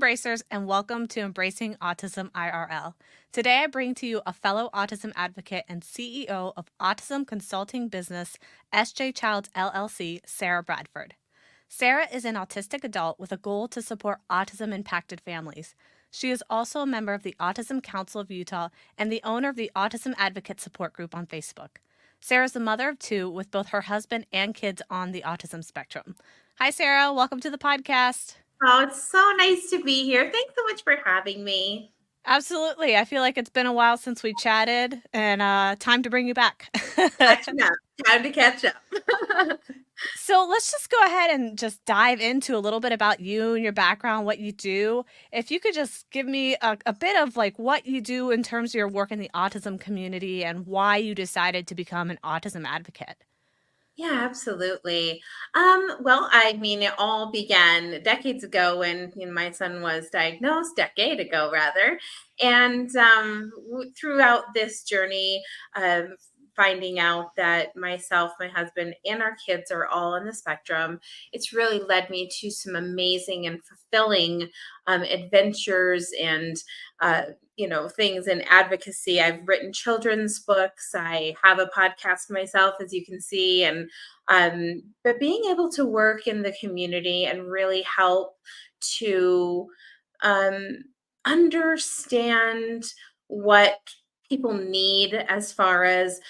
Embracers, and welcome to Embracing Autism IRL. Today I bring to you a fellow autism advocate and CEO of autism consulting business SJ Childs LLC, Sara Bradford. Sara is an autistic adult with a goal to support autism-impacted families. She is also a member of the Autism Council of Utah and the owner of the Autism Advocate Support Group on Facebook. Sara is the mother of two with both her husband and kids on the autism spectrum. Hi, Sara. Welcome to the podcast. Oh, it's so nice to be here. Thanks so much for having me. Absolutely. I feel like it's been a while since we chatted, and time to bring you back. Catching up. Time to catch up. So let's just go ahead and just dive into a little bit about you and your background, what you do. If you could just give me a bit of like what you do in terms of your work in the autism community and why you decided to become an autism advocate. Yeah, absolutely. Well, I mean, it all began decades ago when my son was diagnosed, decade ago rather. And throughout this journey of finding out that myself, my husband, and our kids are all on the spectrum, it's really led me to some amazing and fulfilling adventures and things in advocacy. I've written children's books. I have a podcast myself, as you can see, and but being able to work in the community and really help to um, understand what people need as far as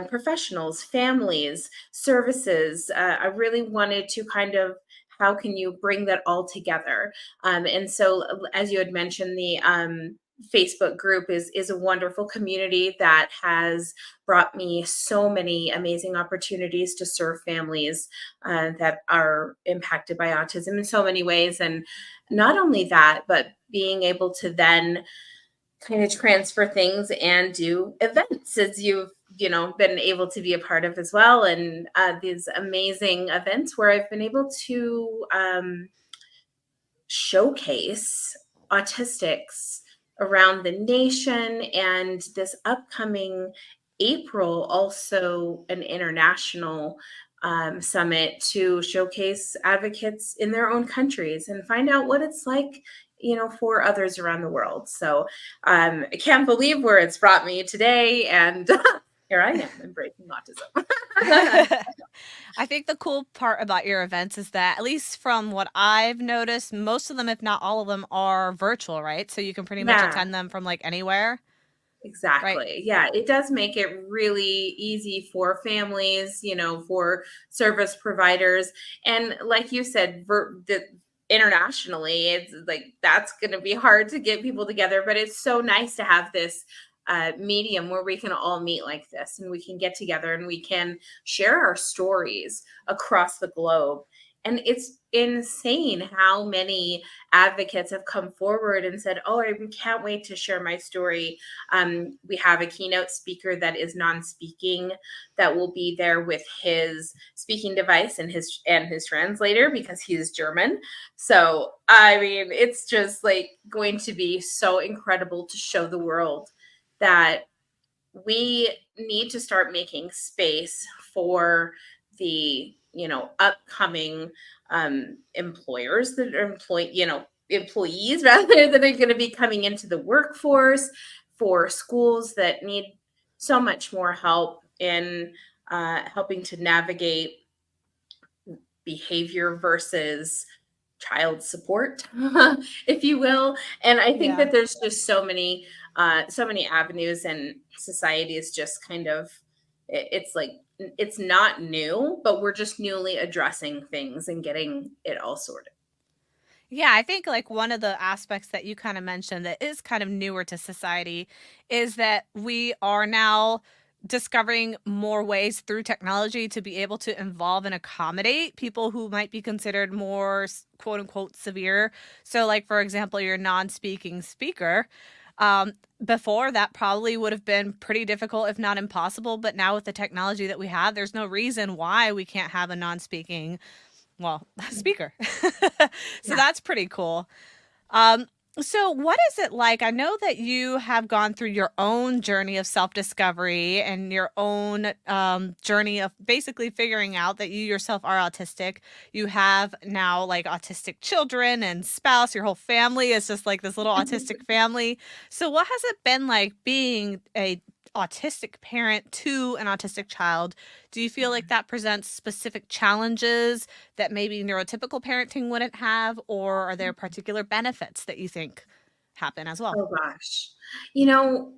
professionals, families, services. I really wanted to kind of how can you bring that all together? And so, as you had mentioned, the Facebook group is a wonderful community that has brought me so many amazing opportunities to serve families that are impacted by autism in so many ways. And not only that, but being able to then kind of transfer things and do events as you've been able to be a part of as well, and these amazing events where I've been able to showcase autistics around the nation, and this upcoming April also an international summit to showcase advocates in their own countries and find out what it's like for others around the world. So I can't believe where it's brought me today, and here I am embracing autism. I think the cool part about your events is that, at least from what I've noticed, most of them, if not all of them, are virtual, right? So you can pretty much Yeah, attend them from like anywhere, right? exactly. Yeah, it does make it really easy for families, for service providers. And like you said, internationally, it's like that's going to be hard to get people together, but it's so nice to have this medium where we can all meet like this and we can get together and we can share our stories across the globe. And it's insane how many advocates have come forward and said, "Oh, I can't wait to share my story." We have a keynote speaker that is non-speaking that will be there with his speaking device and his translator because he's German. So, I mean, it's just like going to be so incredible to show the world that we need to start making space for the upcoming employers that are employees rather that are going to be coming into the workforce, for schools that need so much more help in helping to navigate behavior versus child support, if you will. And I think Yeah. that there's just so many avenues, and society is just kind of it's like it's not new, but we're just newly addressing things and getting it all sorted. Yeah, I think like one of the aspects that you kind of mentioned that is kind of newer to society is that we are now discovering more ways through technology to be able to involve and accommodate people who might be considered more quote unquote severe. So like for example, your non-speaking speaker. Um, Before that probably would have been pretty difficult, if not impossible. But now with the technology that we have, there's no reason why we can't have a non-speaking, well, speaker. So Yeah. that's pretty cool. Um, So, what is it like? I know that you have gone through your own journey of self discovery and your own journey of basically figuring out that you yourself are autistic. You have now like autistic children and spouse. Your whole family is just like this little autistic family. So, what has it been like being a autistic parent to an autistic child? Do you feel like that presents specific challenges that maybe neurotypical parenting wouldn't have, or are there particular benefits that you think happen as well? Oh gosh. You know,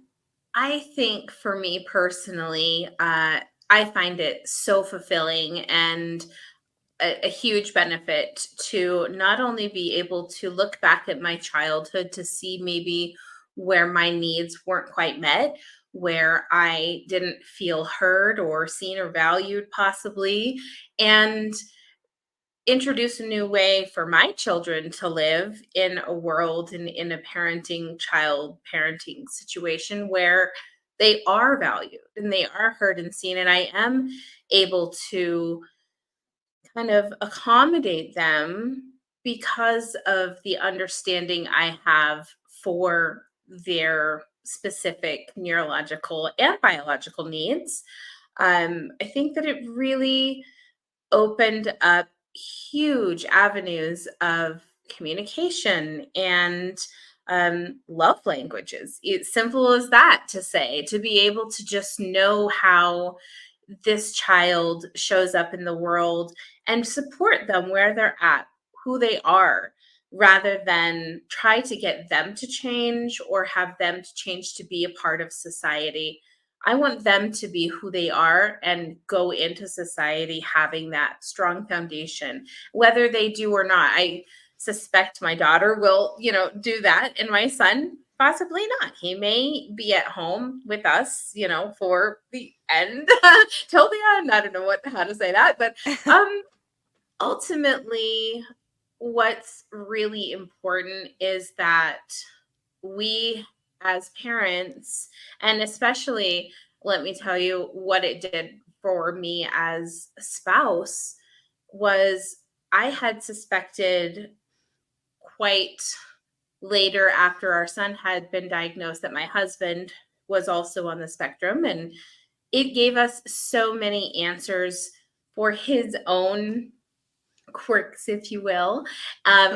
I think for me personally, I find it so fulfilling and a huge benefit to not only be able to look back at my childhood to see maybe where my needs weren't quite met, where I didn't feel heard or seen or valued, possibly, and introduce a new way for my children to live in a world and in a child parenting situation where they are valued and they are heard and seen, and I am able to kind of accommodate them because of the understanding I have for their specific neurological and biological needs. I think that it really opened up huge avenues of communication and love languages. It's simple as that to say, to be able to just know how this child shows up in the world and support them where they're at, who they are, rather than try to get them to change or have them to change to be a part of society. I want them to be who they are and go into society having that strong foundation, whether they do or not. I suspect my daughter will, do that, and my son possibly not. He may be at home with us, for the end, till the end. I don't know how to say that, but ultimately, what's really important is that we as parents, and especially, let me tell you what it did for me as a spouse, was I had suspected quite later after our son had been diagnosed that my husband was also on the spectrum, and it gave us so many answers for his own quirks, if you will,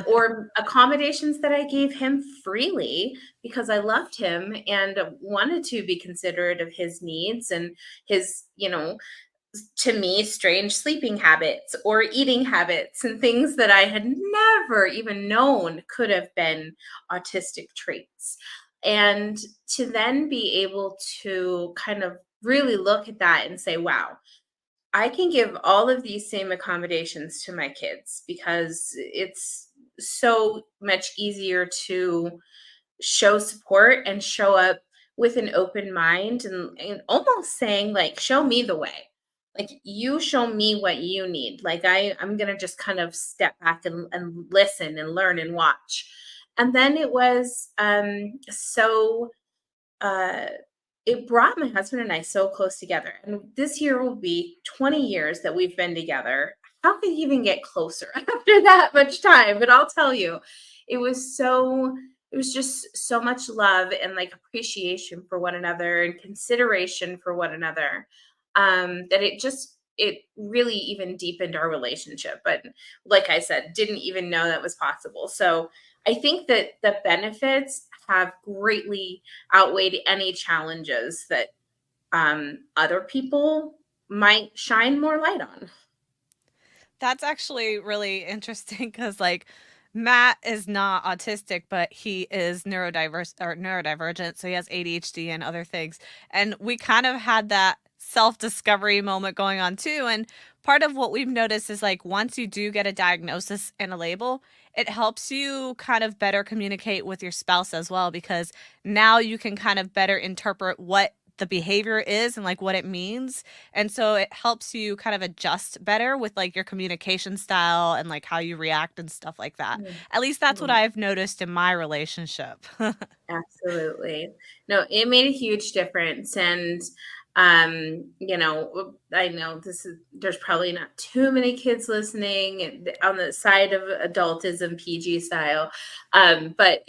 or accommodations that I gave him freely because I loved him and wanted to be considerate of his needs and his, to me, strange sleeping habits or eating habits and things that I had never even known could have been autistic traits. And to then be able to kind of really look at that and say, wow, I can give all of these same accommodations to my kids because it's so much easier to show support and show up with an open mind and almost saying like show me the way, like you show me what you need, like I'm gonna just kind of step back and listen and learn and watch. And then it was so uh it brought my husband and I so close together. And this year will be 20 years that we've been together. How could you even get closer after that much time? But I'll tell you, it was just so much love and like appreciation for one another and consideration for one another. That it really even deepened our relationship. But like I said, didn't even know that was possible. So I think that the benefits have greatly outweighed any challenges that other people might shine more light on. That's actually really interesting because, like, Matt is not autistic, but he is neurodiverse or neurodivergent. So he has ADHD and other things. And we kind of had that self discovery moment going on too. And part of what we've noticed is like once you do get a diagnosis and a label, it helps you kind of better communicate with your spouse as well because now you can kind of better interpret what the behavior is and like what it means. And so it helps you kind of adjust better with like your communication style and like how you react and stuff like that. Mm, At least that's what mm, I've noticed in my relationship. absolutely. No, it made a huge difference. And I know there's probably not too many kids listening on the side of adultism PG style. But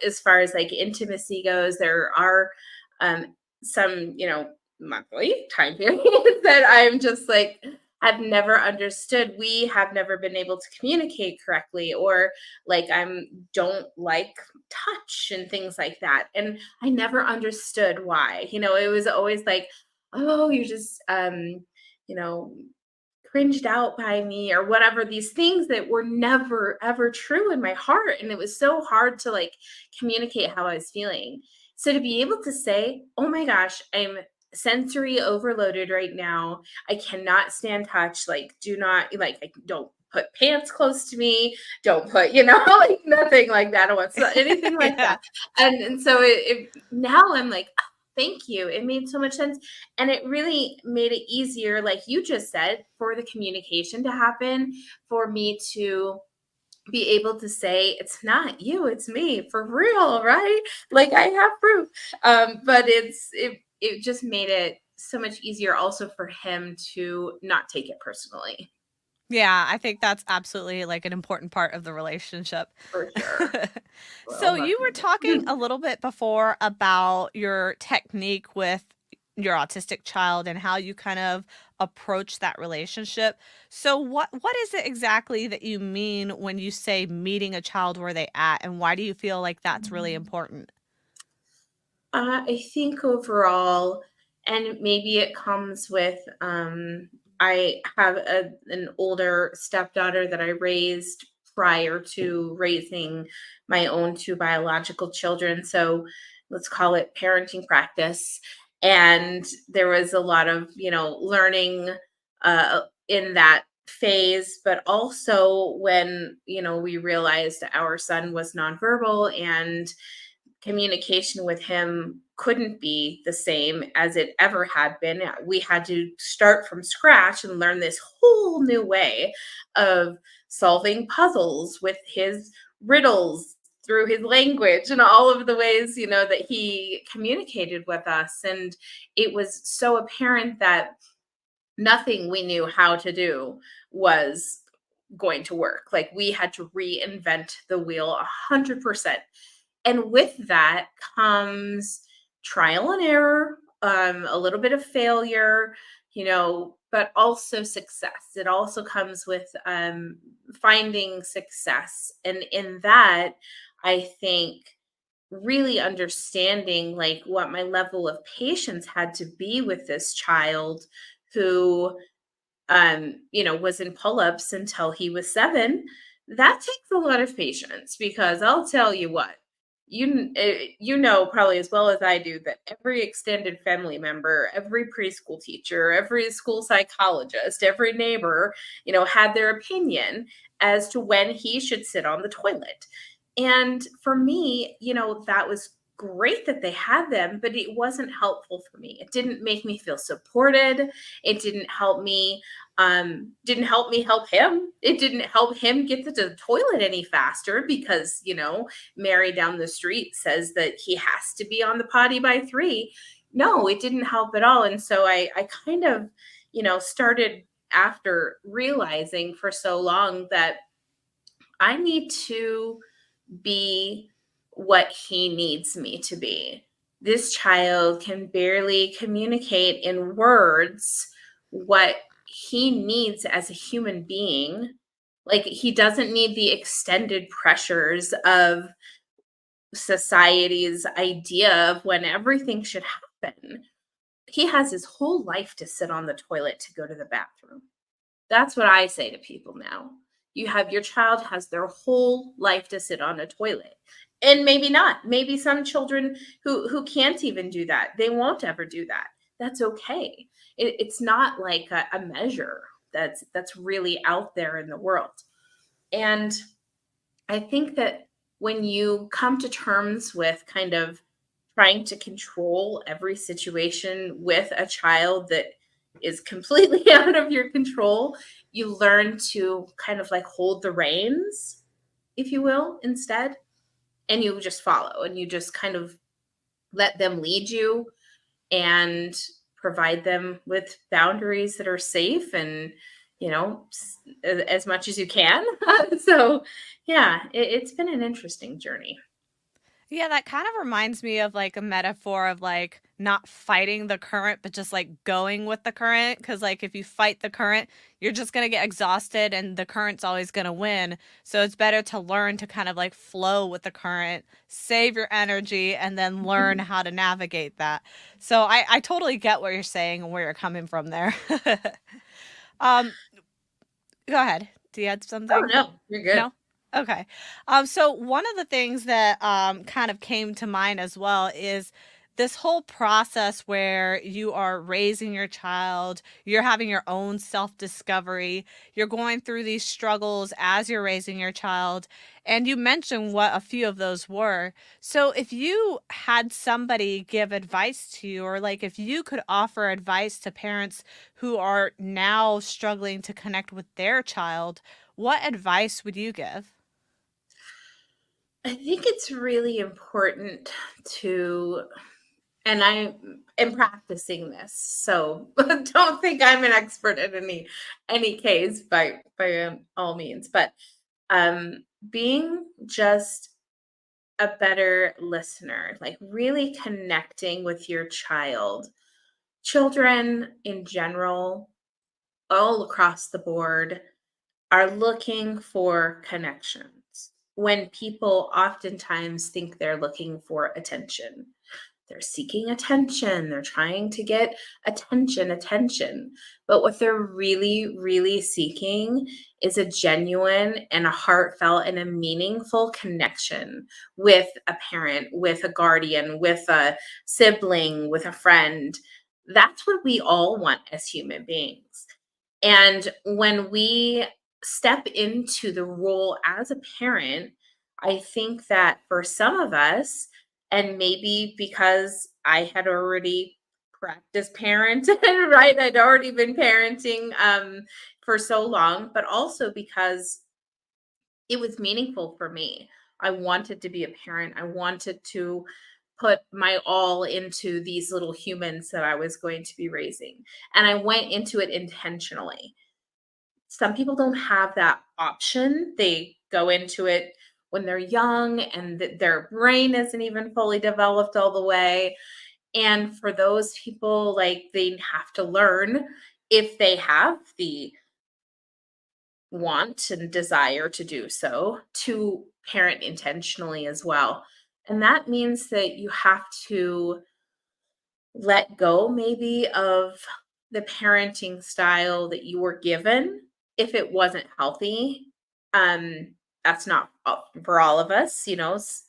as far as like intimacy goes, there are some, monthly time periods that I'm just like, I've never understood. We have never been able to communicate correctly, or like don't like touch and things like that. And I never understood why. It was always like, oh, you're just you know, cringed out by me or whatever, these things that were never ever true in my heart. And it was so hard to like communicate how I was feeling. So to be able to say, oh my gosh, I'm sensory overloaded right now. I cannot stand touch. Like, do not like don't put pants close to me. Don't put, like nothing like that. I want anything like Yeah. that. And so now I'm like, "Ah, thank you. It made so much sense. And it really made it easier, like you just said, for the communication to happen, for me to be able to say, it's not you, it's me for real, right? Like I have proof. But it just made it so much easier also for him to not take it personally. Yeah, I think that's absolutely like an important part of the relationship. For sure. Well, So you were lucky talking me. a little bit before about your technique with your autistic child and how you kind of approach that relationship. So what is it exactly that you mean when you say meeting a child where they at, and why do you feel like that's really important? I think overall, and maybe it comes with, I have an older stepdaughter that I raised prior to raising my own two biological children. So let's call it parenting practice. And there was a lot of, learning in that phase, but also when, we realized our son was nonverbal and communication with him couldn't be the same as it ever had been. We had to start from scratch and learn this whole new way of solving puzzles with his riddles through his language and all of the ways, that he communicated with us. And it was so apparent that nothing we knew how to do was going to work. Like we had to reinvent the wheel 100%. And with that comes trial and error, a little bit of failure, but also success. It also comes with finding success. And in that, I think really understanding like what my level of patience had to be with this child who was in pull-ups until he was 7. That takes a lot of patience because I'll tell you what, you know probably as well as I do that every extended family member, every preschool teacher, every school psychologist, every neighbor, had their opinion as to when he should sit on the toilet. And for me, that was great that they had them, but it wasn't helpful for me. It didn't make me feel supported. It didn't help me help him. It didn't help him get to the toilet any faster because, Mary down the street says that he has to be on the potty by 3. No, it didn't help at all. And so I kind of, started after realizing for so long that I need to be what he needs me to be. This child can barely communicate in words what he needs as a human being. Like, he doesn't need the extended pressures of society's idea of when everything should happen. He has his whole life to sit on the toilet to go to the bathroom. That's what I say to people now. Your child has their whole life to sit on a toilet. And maybe not. Maybe some children who can't even do that. They won't ever do that. That's okay. It's not like a measure that's really out there in the world. And I think that when you come to terms with kind of trying to control every situation with a child that is completely out of your control, you learn to kind of like hold the reins, if you will, instead. And you just follow and you just kind of let them lead you and provide them with boundaries that are safe and, as much as you can. So, yeah, it's been an interesting journey. Yeah, that kind of reminds me of like a metaphor of like not fighting the current, but just like going with the current. Cause like if you fight the current, you're just going to get exhausted and the current's always going to win. So it's better to learn to kind of like flow with the current, save your energy, and then learn how to navigate that. So I totally get what you're saying and where you're coming from there. um, Go ahead. Do you have Oh, something? no, you're good. No? Okay. So one of the things that kind of came to mind as well is this whole process where you are raising your child, you're having your own self discovery, you're going through these struggles as you're raising your child. And you mentioned what a few of those were. So if you had somebody give advice to you, or like if you could offer advice to parents who are now struggling to connect with their child, what advice would you give? I think it's really important to, and I am practicing this, so don't think I'm an expert in any case by all means, but being just a better listener, like really connecting with your child. Children in general, all across the board, are looking for connections when people oftentimes think they're looking for attention. They're seeking attention. They're trying to get attention. But what they're really, really seeking is a genuine and a heartfelt and a meaningful connection with a parent, with a guardian, with a sibling, with a friend. That's what we all want as human beings. And when we step into the role as a parent, I think that for some of us, and maybe because I had already practiced parenting, right? I'd already been parenting for so long, but also because it was meaningful for me. I wanted to be a parent. I wanted to put my all into these little humans that I was going to be raising. And I went into it intentionally. Some people don't have that option. They go into it when they're young and their brain isn't even fully developed all the way. And for those people, like they have to learn if they have the want and desire to do so to parent intentionally as well. And that means that you have to let go maybe of the parenting style that you were given if it wasn't healthy. um that's not for all of us,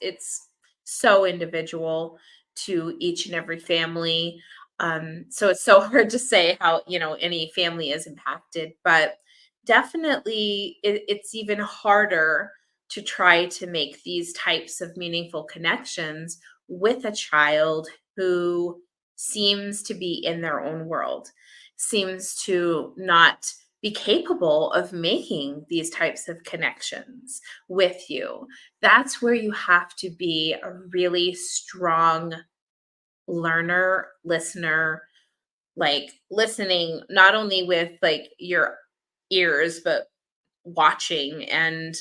it's so individual to each and every family. So it's so hard to say how any family is impacted, but definitely it's even harder to try to make these types of meaningful connections with a child who seems to be in their own world, seems to not be capable of making these types of connections with you. That's where you have to be a really strong learner, listener, like listening not only with like your ears, but watching and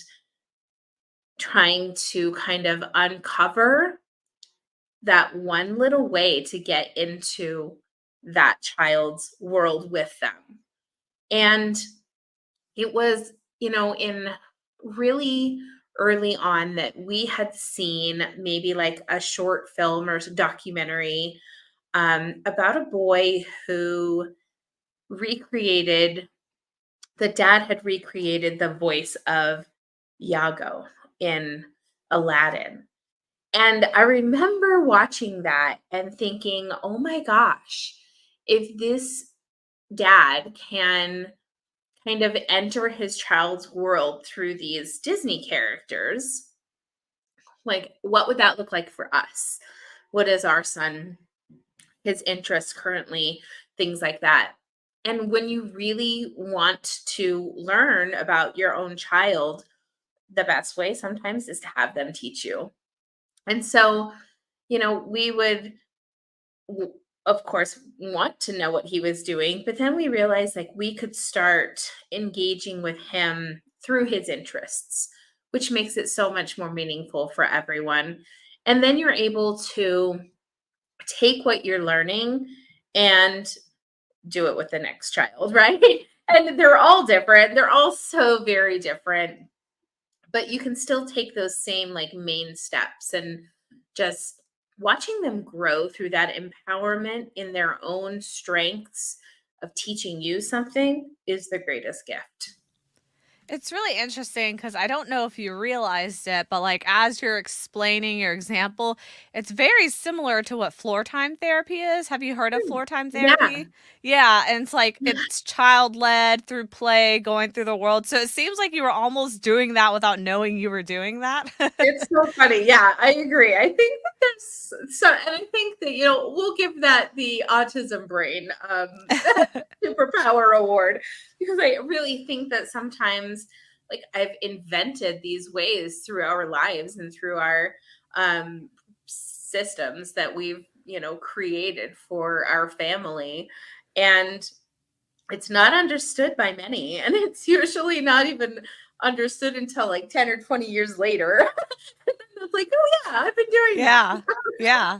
trying to kind of uncover that one little way to get into that child's world with them. And it was, in really early on that we had seen maybe like a short film or documentary about a boy who recreated, the dad had recreated the voice of Iago in Aladdin. And I remember watching that and thinking, oh my gosh, if this dad can kind of enter his child's world through these Disney characters, like what would that look like for us? What is our son, his interests currently, things like that. And when you really want to learn about your own child, the best way sometimes is to have them teach you. And so, we would of course, want to know what he was doing, but then we realized like we could start engaging with him through his interests, which makes it so much more meaningful for everyone. And then you're able to take what you're learning and do it with the next child, right? And they're all different. They're all so very different, but you can still take those same like main steps and just watching them grow through that empowerment in their own strengths of teaching you something is the greatest gift. It's really interesting because I don't know if you realized it, but like as you're explaining your example, it's very similar to what floortime therapy is. Have you heard of Hmm. floortime Yeah. therapy? Yeah, and it's like it's child led through play, going through the world. So it seems like you were almost doing that without knowing you were doing that. It's so funny. Yeah, I agree. I think that there's so, and I think that, we'll give that the autism brain superpower award, because I really think that sometimes, like, I've invented these ways through our lives and through our systems that we've, created for our family. And it's not understood by many. And it's usually not even understood until like 10 or 20 years later. It's like, oh yeah, I've been doing that. Yeah. Yeah.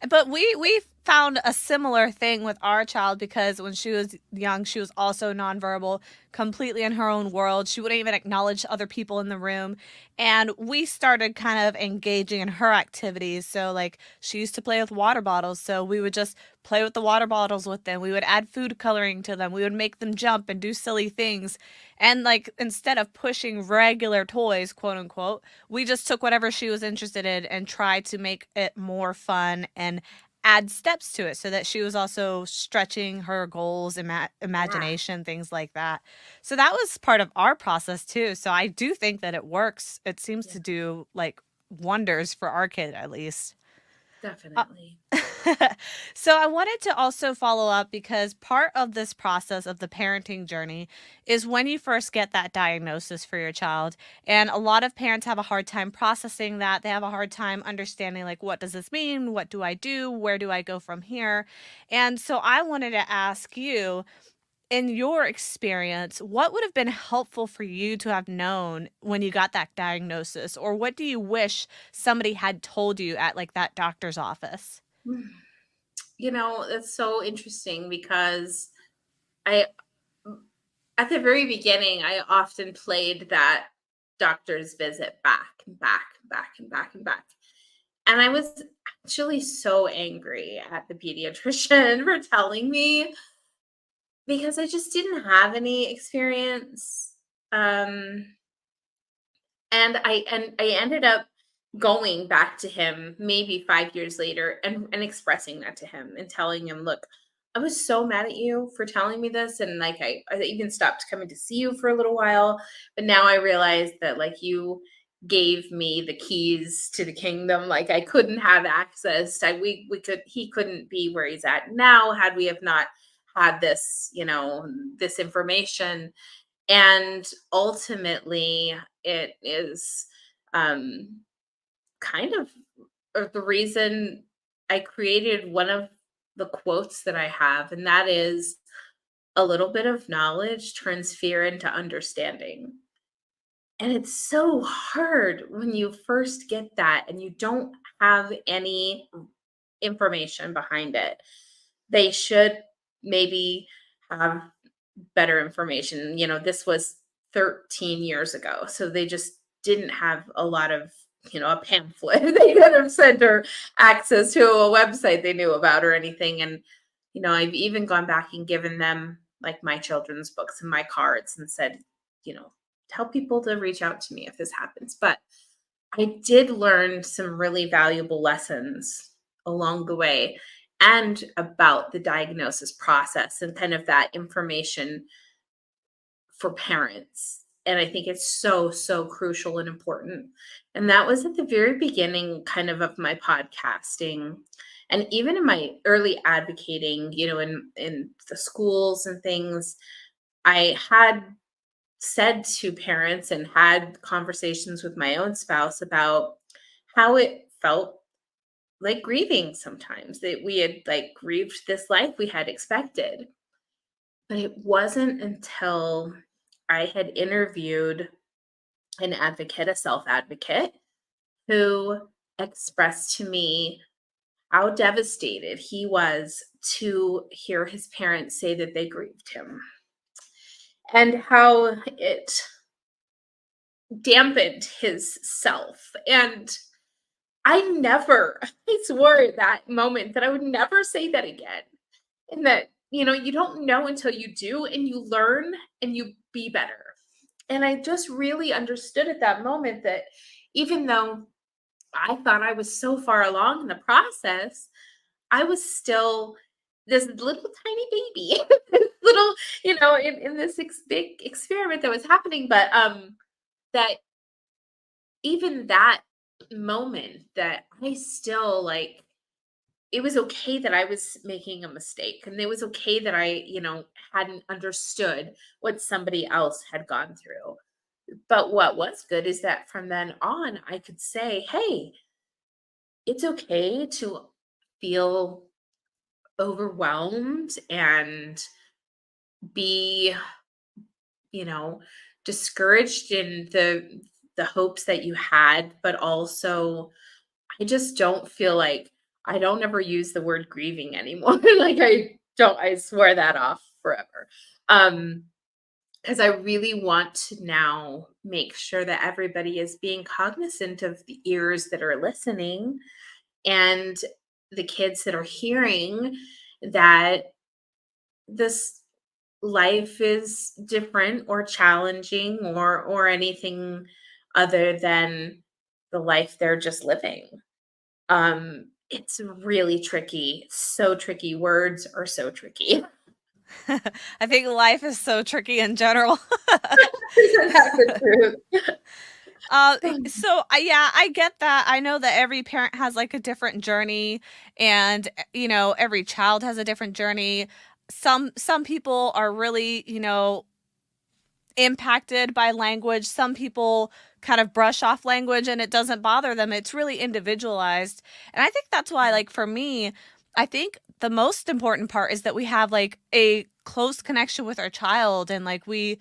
But we found a similar thing with our child because when she was young, she was also nonverbal, completely in her own world. She wouldn't even acknowledge other people in the room. And we started kind of engaging in her activities. So like she used to play with water bottles, so we would just play with the water bottles with them. We would add food coloring to them. We would make them jump and do silly things. And like instead of pushing regular toys, quote unquote, we just took whatever she was interested in and tried to make it more fun and add steps to it so that she was also stretching her goals, Yeah, imagination, things like that. So that was part of our process too. So I do think that it works. It seems yeah, to do like wonders for our kid at least. Uh, definitely. so I wanted to also follow up because part of this process of the parenting journey is when you first get that diagnosis for your child. And a lot of parents have a hard time processing that. They have a hard time understanding like what does this mean? What do I do? Where do I go from here? And so I wanted to ask you, in your experience, what would have been helpful for you to have known when you got that diagnosis? Or what do you wish somebody had told you at like that doctor's office? It's so interesting because I, at the very beginning, I often played that doctor's visit back and back and back and back and back. And I was actually so angry at the pediatrician for telling me, because I just didn't have any experience. Um, and I ended up going back to him maybe 5 years later and expressing that to him and telling him, "Look, I was so mad at you for telling me this, and, like, I even stopped coming to see you for a little while, but now I realize that, like, you gave me the keys to the kingdom, like, I couldn't have access. I we could He couldn't be where he's at now had we have not had this, this information." And ultimately, it is um, kind of the reason I created one of the quotes that I have, and that is, "A little bit of knowledge turns fear into understanding." And it's so hard when you first get that and you don't have any information behind it. They should maybe have better information. This was 13 years ago, so they just didn't have a lot of, a pamphlet they could have sent, or access to a website they knew about, or anything. And, I've even gone back and given them like my children's books and my cards and said, you know, tell people to reach out to me if this happens. But I did learn some really valuable lessons along the way, and about the diagnosis process and kind of that information for parents. And I think it's so, so crucial and important. And that was at the very beginning, kind of my podcasting. And even in my early advocating, in the schools and things, I had said to parents and had conversations with my own spouse about how it felt like grieving sometimes, that we had like grieved this life we had expected. But it wasn't until I had interviewed an advocate, a self advocate, who expressed to me how devastated he was to hear his parents say that they grieved him, and how it dampened his self. And I never, I swore at that moment that I would never say that again. And that, you don't know until you do, and you learn and you be better. And I just really understood at that moment that even though I thought I was so far along in the process, I was still this little tiny baby, this little, in this big experiment that was happening. But that even that moment, that I still like, it was okay that I was making a mistake, and it was okay that I, hadn't understood what somebody else had gone through. But what was good is that from then on, I could say, hey, it's okay to feel overwhelmed and be, you know, discouraged in the hopes that you had, but also I just don't feel like, I don't ever use the word grieving anymore. Like I swear that off forever. Um because I really want to now make sure that everybody is being cognizant of the ears that are listening, and the kids that are hearing that this life is different or challenging, or anything other than the life they're just living. It's really tricky, so tricky. Words are so tricky. I think life is so tricky in general. Isn't that the truth? Yeah, I get that. I know that every parent has like a different journey, and every child has a different journey. Some people are really, impacted by language. Some people kind of brush off language and it doesn't bother them. It's really individualized. And I think that's why, like, for me, I think the most important part is that we have like a close connection with our child, and like we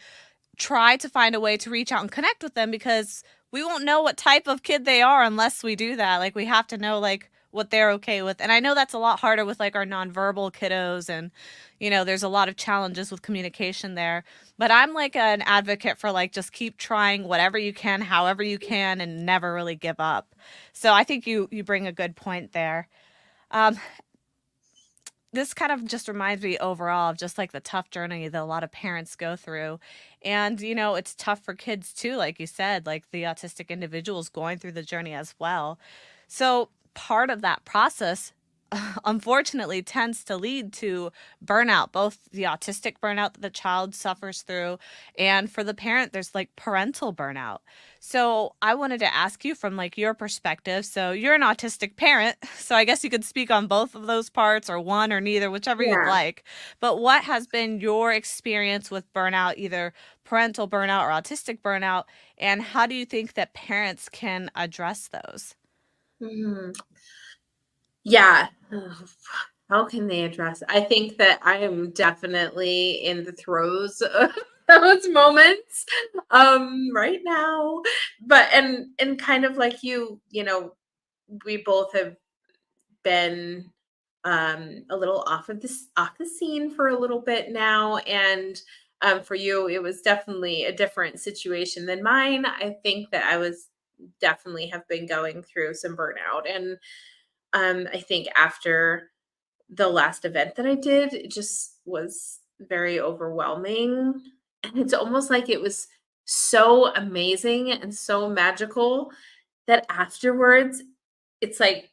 try to find a way to reach out and connect with them, because we won't know what type of kid they are unless we do that. Like, we have to know like what they're okay with. And I know that's a lot harder with like our nonverbal kiddos, and there's a lot of challenges with communication there. But I'm like an advocate for like just keep trying whatever you can, however you can, and never really give up. So I think you bring a good point there. Um, this kind of just reminds me overall of just like the tough journey that a lot of parents go through. And, it's tough for kids too, like you said, like the autistic individuals going through the journey as well. So, part of that process, unfortunately, tends to lead to burnout, both the autistic burnout that the child suffers through, and for the parent, there's like parental burnout. So I wanted to ask you from like your perspective. So you're an autistic parent, so I guess you could speak on both of those parts, or one or neither, whichever you'd Yeah. like. But what has been your experience with burnout, either parental burnout or autistic burnout, and how do you think that parents can address those? Mhm. Yeah. Ugh, how can they address it? I think that I am definitely in the throes of those moments right now. But and kind of like we both have been a little off the scene for a little bit now. And for you it was definitely a different situation than mine. I think that I was definitely have been going through some burnout. And I think after the last event that I did, it just was very overwhelming. And it's almost like it was so amazing and so magical that afterwards, it's like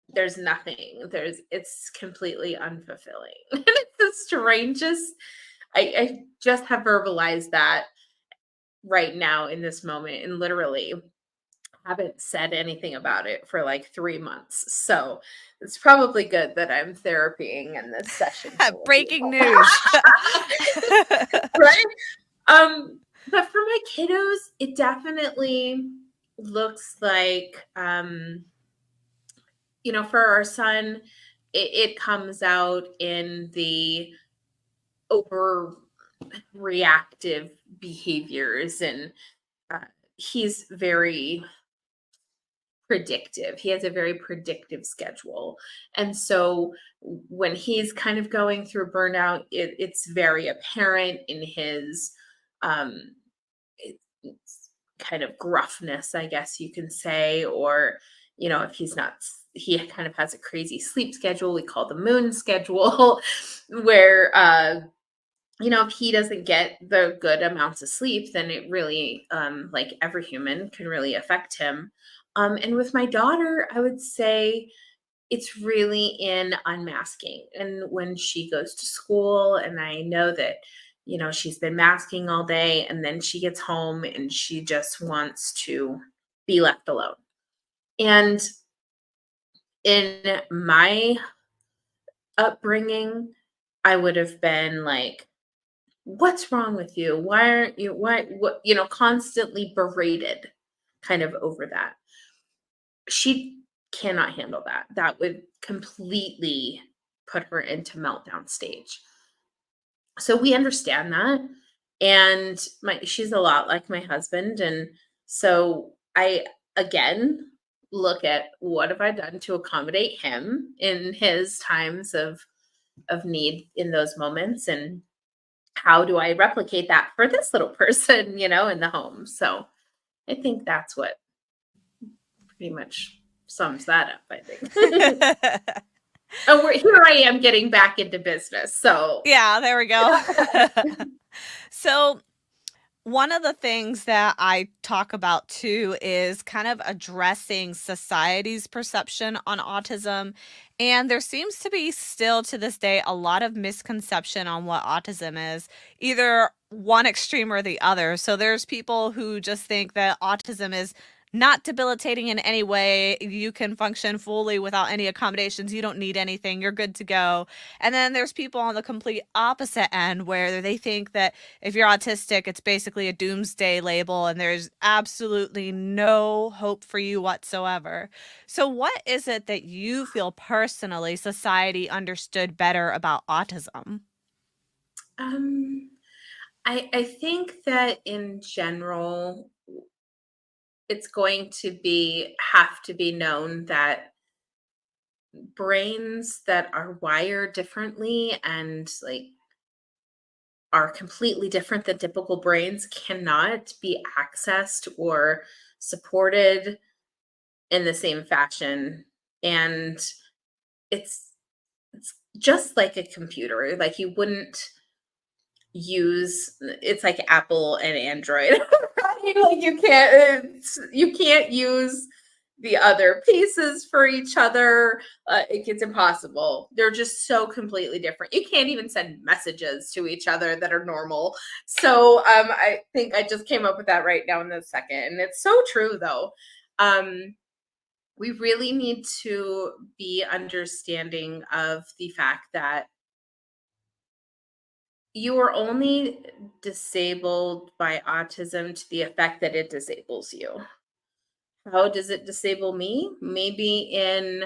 there's nothing. It's completely unfulfilling. And it's the strangest. I just have verbalized that right now in this moment, and literally haven't said anything about it for like 3 months. So it's probably good that I'm therapying in this session full of Breaking people. news. Right? But for my kiddos, it definitely looks like for our son, it comes out in the overreactive behaviors, and uh, he's very predictive. He has a very predictive schedule. And so when he's kind of going through burnout, it's very apparent in his um, it's kind of gruffness, I guess you can say, or, if he's not, he kind of has a crazy sleep schedule. We call the moon schedule, where, if he doesn't get the good amounts of sleep, then it really, like every human, can really affect him. And with my daughter, I would say it's really in unmasking. And when she goes to school, and I know that, she's been masking all day, and then she gets home and she just wants to be left alone. And in my upbringing, I would have been like, what's wrong with you? Why aren't you, what, constantly berated kind of over that. She cannot handle that. That would completely put her into meltdown stage. So we understand that. And she's a lot like my husband. And so I, again, look at what have I done to accommodate him in his times of need in those moments, and how do I replicate that for this little person, in the home. So I think that's what pretty much sums that up, I think. Oh, here I am getting back into business. So Yeah, there we go. So, one of the things that I talk about too is kind of addressing society's perception on autism. And there seems to be still to this day a lot of misconception on what autism is, either one extreme or the other. So there's people who just think that autism is not debilitating in any way. You can function fully without any accommodations. You don't need anything. You're good to go. And then there's people on the complete opposite end where they think that if you're autistic, it's basically a doomsday label and there's absolutely no hope for you whatsoever. So, what is it that you feel personally society understood better about autism? um I think that in general, it's going to be have to be known that brains that are wired differently and like are completely different than typical brains cannot be accessed or supported in the same fashion. And it's it's just like a computer. Like you wouldn't use, it's like Apple and Android. Right? Like you can't use the other pieces for each other. It gets impossible. They're just so completely different. You can't even send messages to each other that are normal. So I think I just came up with that right now in a second, and it's so true though. We really need to be understanding of the fact that you are only disabled by autism to the effect that it disables you. How does it disable me? Maybe in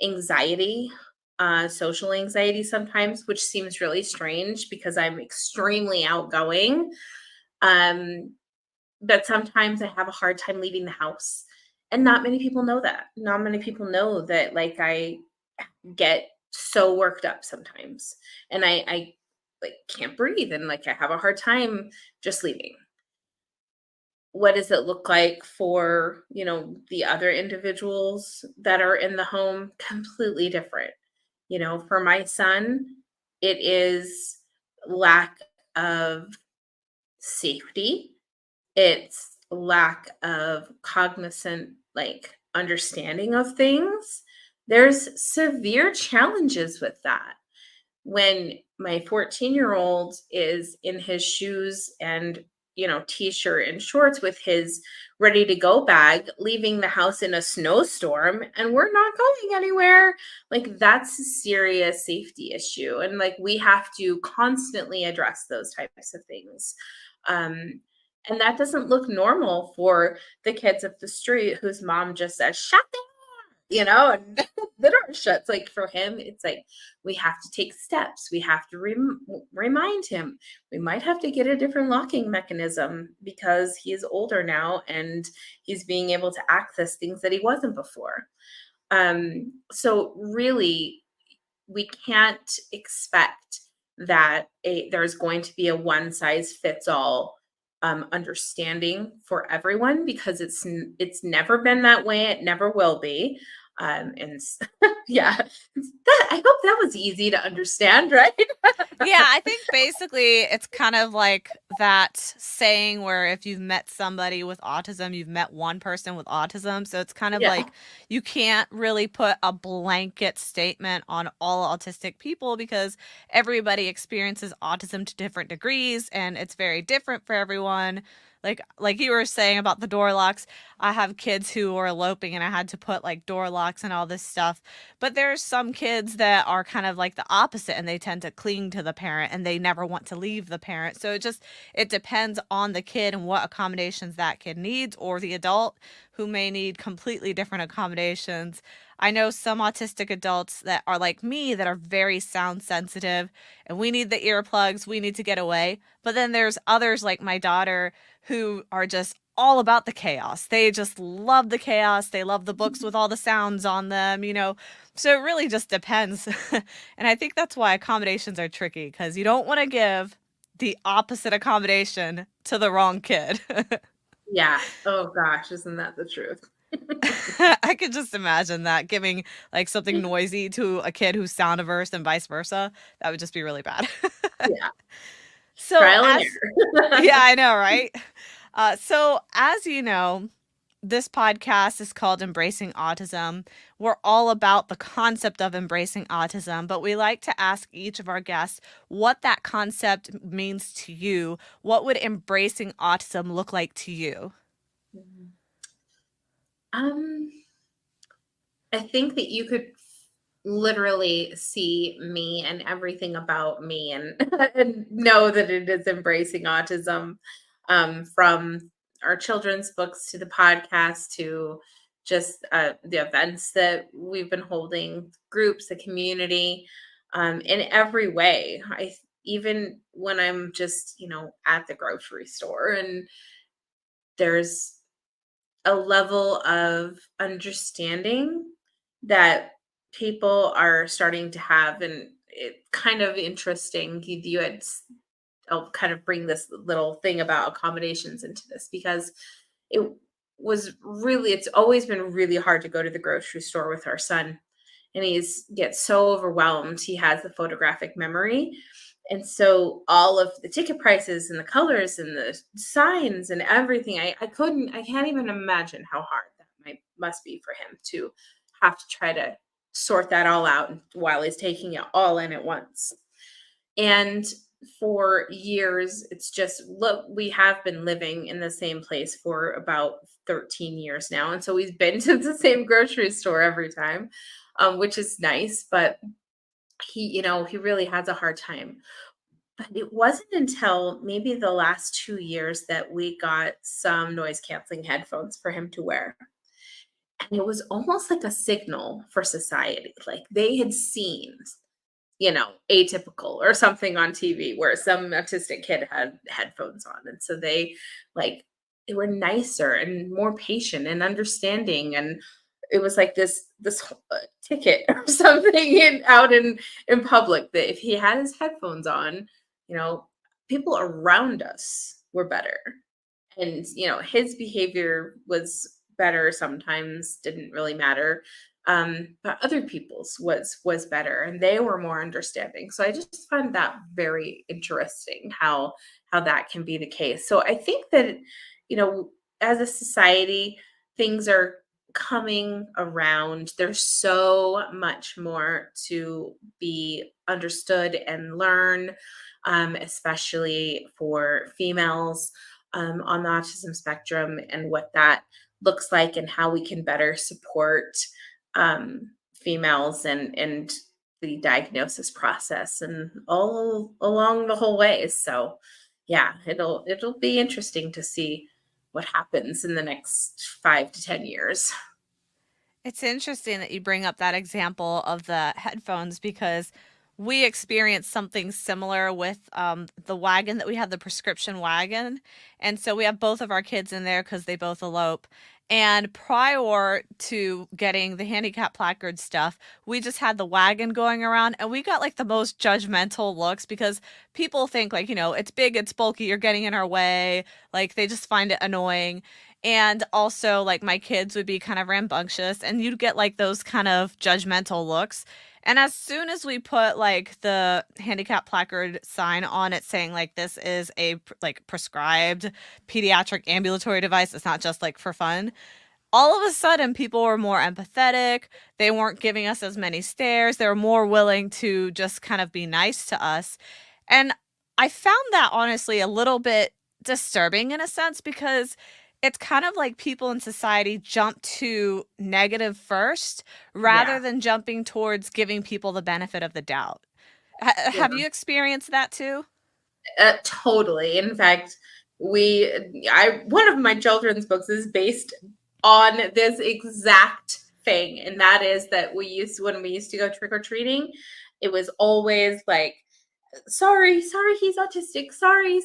anxiety, social anxiety sometimes, which seems really strange because I'm extremely outgoing. Um, but sometimes I have a hard time leaving the house. And not many people know that. Not many people know that, like, I get so worked up sometimes, and I like can't breathe, and like I have a hard time just leaving. What does it look like for, the other individuals that are in the home? Completely different. For my son, it is lack of safety. It's lack of cognizant, like, understanding of things. There's severe challenges with that. When my 14-year-old is in his shoes and, t-shirt and shorts with his ready to go bag, leaving the house in a snowstorm, and we're not going anywhere, like that's a serious safety issue. And like we have to constantly address those types of things. And that doesn't look normal for the kids up the street whose mom just says, shut the door. and the door shuts. Like for him, it's like we have to take steps. We have to remind him. We might have to get a different locking mechanism because he's older now and he's being able to access things that he wasn't before. So really, we can't expect that there's going to be a one size fits all understanding for everyone because it's never been that way. It never will be. And yeah, I hope that was easy to understand, right? Yeah, I think basically it's kind of like that saying where if you've met somebody with autism, you've met one person with autism. So it's kind of Yeah, like you can't really put a blanket statement on all autistic people because everybody experiences autism to different degrees and it's very different for everyone. Like you were saying about the door locks, I have kids who are eloping and I had to put like door locks and all this stuff. But there's some kids that are kind of like the opposite and they tend to cling to the parent and they never want to leave the parent. So it depends on the kid and what accommodations that kid needs or the adult who may need completely different accommodations. I know some autistic adults that are like me that are very sound sensitive and we need the earplugs, we need to get away. But then there's others like my daughter who are just all about the chaos. They just love the chaos. They love the books with all the sounds on them. So it really just depends. And I think that's why accommodations are tricky because you don't want to give the opposite accommodation to the wrong kid. yeah. Oh gosh, isn't that the truth? I could just imagine that giving like something noisy to a kid who's sound averse and vice versa. That would just be really bad. Yeah, So trial and as error. Yeah, I know, right? So as you know, this podcast is called Embracing Autism. We're all about the concept of embracing autism, but we like to ask each of our guests what that concept means to you. What would embracing autism look like to you? um, I think that you could literally see me and everything about me and and know that it is embracing autism, from our children's books to the podcast to just the events that we've been holding, groups, the community, in every way. Even when I'm just at the grocery store and there's a level of understanding that people are starting to have, and it kind of interesting you had I'll kind of bring this little thing about accommodations into this because it it's always been really hard to go to the grocery store with our son, and he's gets so overwhelmed. He has the photographic memory, and so all of the ticket prices and the colors and the signs and everything, I can't even imagine how hard that must be for him to have to try to sort that all out while he's taking it all in at once. And for years, it's just look, we have been living in the same place for about 13 years now. And so we've been to the same grocery store every time, which is nice. But he really has a hard time. But it wasn't until maybe the last 2 years that we got some noise canceling headphones for him to wear. And it was almost like a signal for society. Like they had seen Atypical or something on TV where some autistic kid had headphones on. And so like they were nicer and more patient and understanding. And it was like this ticket or something out in public that if he had his headphones on, you know, people around us were better. And his behavior was better sometimes, didn't really matter, but other people's was better and they were more understanding. So I just find that very interesting how that can be the case. So I think that you know as a society, things are coming around. There's so much more to be understood and learn, especially for females, on the autism spectrum, and what that looks like and how we can better support females and the diagnosis process and all along the whole way. So yeah, it'll be interesting to see what happens in the next 5 to 10 years. It's interesting that you bring up that example of the headphones because we experienced something similar with the wagon that we had, the prescription wagon. And so we have both of our kids in there because they both elope. And prior to getting the handicap placard stuff, we just had the wagon going around and we got like the most judgmental looks because people think, like, it's big, it's bulky, you're getting in our way. Like, they just find it annoying. And also, like, my kids would be kind of rambunctious, and you'd get like those kind of judgmental looks. And as soon as we put like the handicap placard sign on it saying like this is a like prescribed pediatric ambulatory device, it's not just like for fun, all of a sudden people were more empathetic. They weren't giving us as many stares. They were more willing to just kind of be nice to us. And I found that honestly a little bit disturbing in a sense because it's kind of like people in society jump to negative first rather Yeah. than jumping towards giving people the benefit of the doubt. Yeah. Have you experienced that too? Totally. In fact, one of my children's books is based on this exact thing, and that is that when we used to go trick or treating, it was always like, sorry, he's autistic. Sorry,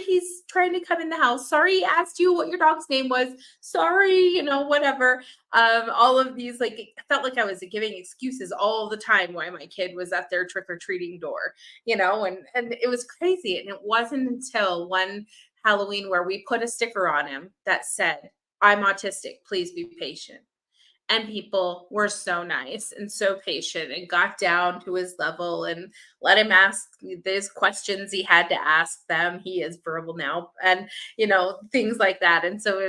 he's trying to come in the house. Sorry, he asked you what your dog's name was. Sorry, whatever. All of these, like, it felt like I was giving excuses all the time why my kid was at their trick or treating door, and it was crazy. And it wasn't until one Halloween where we put a sticker on him that said, "I'm autistic. Please be patient." And people were so nice and so patient and got down to his level and let him ask these questions he had to ask them. He is verbal now, and things like that. And so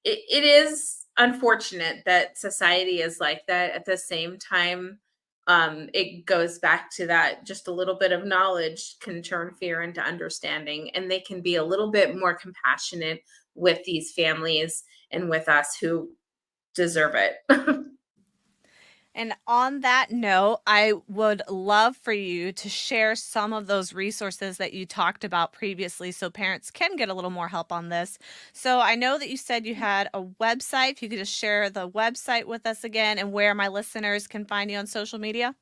it is unfortunate that society is like that. At the same time, it goes back to that, just a little bit of knowledge can turn fear into understanding, and they can be a little bit more compassionate with these families and with us who deserve it. And on that note, I would love for you to share some of those resources that you talked about previously so parents can get a little more help on this. So I know that you said you had a website. If you could just share the website with us again and where my listeners can find you on social media.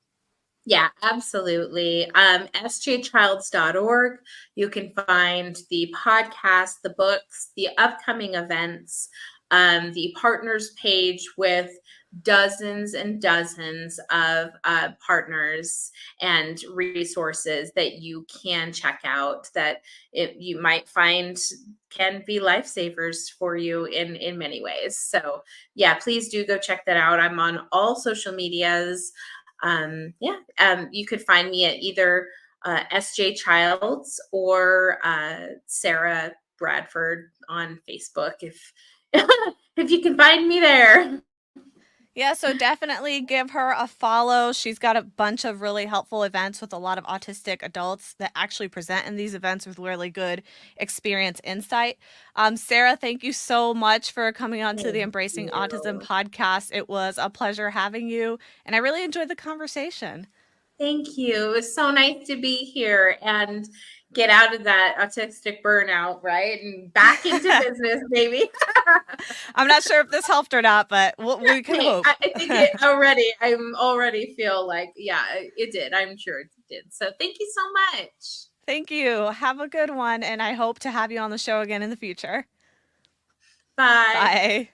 Yeah, absolutely. sjchilds.org. You can find the podcast, the books, the upcoming events, the partners page with dozens and dozens of partners and resources that you can check out that you might find can be lifesavers for you in many ways. So yeah, please do go check that out. I'm on all social medias. You could find me at either SJ Childs or Sara Bradford on Facebook if if you can find me there. Yeah, so definitely give her a follow. She's got a bunch of really helpful events with a lot of autistic adults that actually present in these events with really good experience insight. Sara, thank you so much for coming on to the Thank Embracing Autism you. podcast. It was a pleasure having you, and I really enjoyed the conversation. Thank you. It was so nice to be here and get out of that autistic burnout, right? And back into business, baby. I'm not sure if this helped or not, but we can Hey, hope. I think it already, I'm already feel like, yeah, it did. I'm sure it did. So thank you so much. Thank you. Have a good one, and I hope to have you on the show again in the future. Bye. Bye.